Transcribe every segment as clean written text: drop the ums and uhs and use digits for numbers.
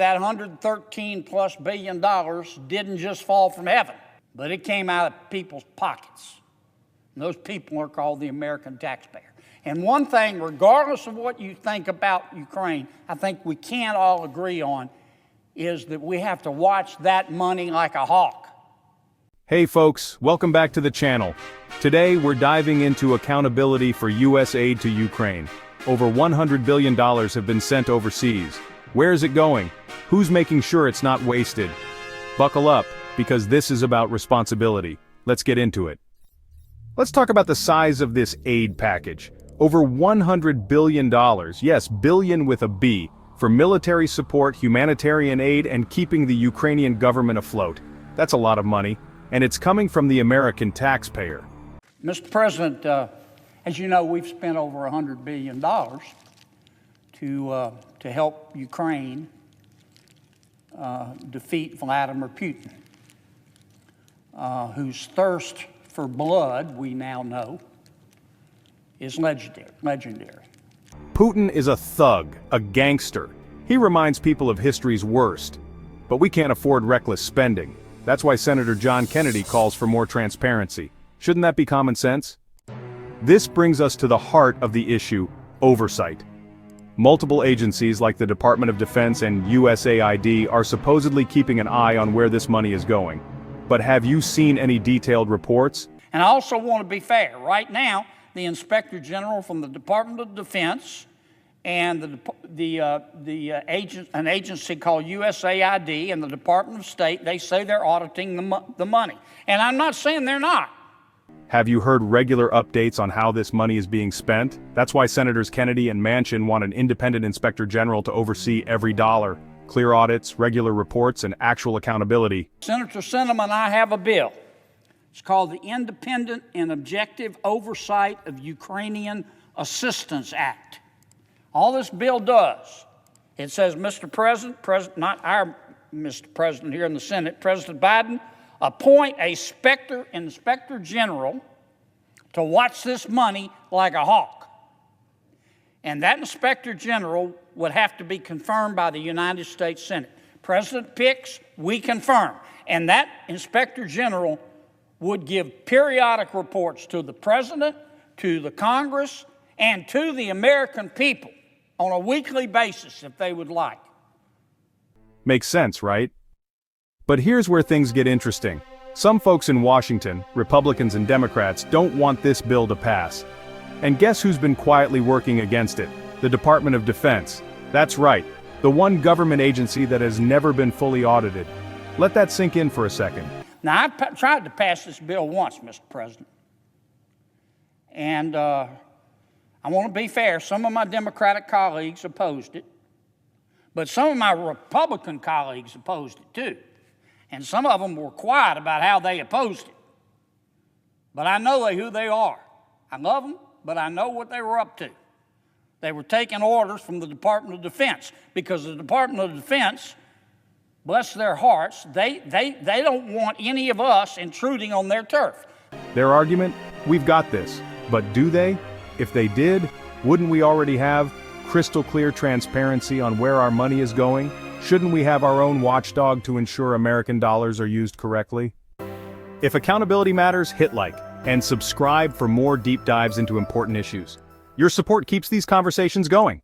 That $113+ billion didn't just fall from heaven, but it came out of people's pockets. And those people are called the American taxpayer. And one thing, regardless of what you think about Ukraine, I think we can all agree on is that we have to watch that money like a hawk. Hey folks, welcome back to the channel. Today we're diving into accountability for U.S. aid to Ukraine. Over $100 billion have been sent overseas. Where is it going? Who's making sure it's not wasted? Buckle up, because this is about responsibility. Let's get into it. Let's talk about the size of this aid package. Over $100 billion, yes, billion with a B, for military support, humanitarian aid, and keeping the Ukrainian government afloat. That's a lot of money, and it's coming from the American taxpayer. Mr. President, as you know, we've spent over $100 billion to help Ukraine defeat Vladimir Putin, whose thirst for blood, we now know, is legendary. Putin is a thug, a gangster. He reminds people of history's worst. But we can't afford reckless spending. That's why Senator John Kennedy calls for more transparency. Shouldn't that be common sense? This brings us to the heart of the issue: oversight. Multiple agencies like the Department of Defense and USAID are supposedly keeping an eye on where this money is going. But have you seen any detailed reports? And I also want to be fair. Right now, the Inspector General from the Department of Defense and an agency called USAID and the Department of State, they say they're auditing the money. And I'm not saying they're not. Have you heard regular updates on how this money is being spent? That's why Senators Kennedy and Manchin want an independent Inspector General to oversee every dollar. Clear audits, regular reports, and actual accountability. Senator Sinema and I have a bill. It's called the Independent and Objective Oversight of Ukrainian Assistance Act. All this bill does, it says, Mr. President, not our Mr. President here in the Senate, President Biden, appoint a Inspector General to watch this money like a hawk. And that Inspector General would have to be confirmed by the United States Senate. President picks, we confirm. And that Inspector General would give periodic reports to the President, to the Congress, and to the American people on a weekly basis if they would like. Makes sense, right? But here's where things get interesting. Some folks in Washington, Republicans and Democrats, don't want this bill to pass. And guess who's been quietly working against it? The Department of Defense. That's right, the one government agency that has never been fully audited. Let that sink in for a second. Now, I tried to pass this bill once, Mr. President. And I want to be fair, some of my Democratic colleagues opposed it, but some of my Republican colleagues opposed it too. And some of them were quiet about how they opposed it. But I know who they are. I love them, but I know what they were up to. They were taking orders from the Department of Defense, because the Department of Defense, bless their hearts, they don't want any of us intruding on their turf. Their argument? We've got this. But do they? If they did, wouldn't we already have crystal clear transparency on where our money is going? Shouldn't we have our own watchdog to ensure American dollars are used correctly? If accountability matters, hit like and subscribe for more deep dives into important issues. Your support keeps these conversations going.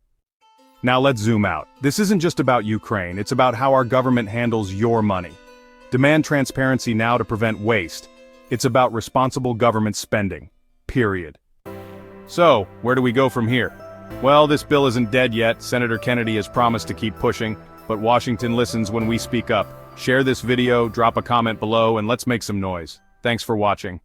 Now let's zoom out. This isn't just about Ukraine, it's about how our government handles your money. Demand transparency now to prevent waste. It's about responsible government spending. Period. So, where do we go from here? Well, this bill isn't dead yet. Senator Kennedy has promised to keep pushing, but Washington listens when we speak up. Share this video, drop a comment below, and let's make some noise. Thanks for watching.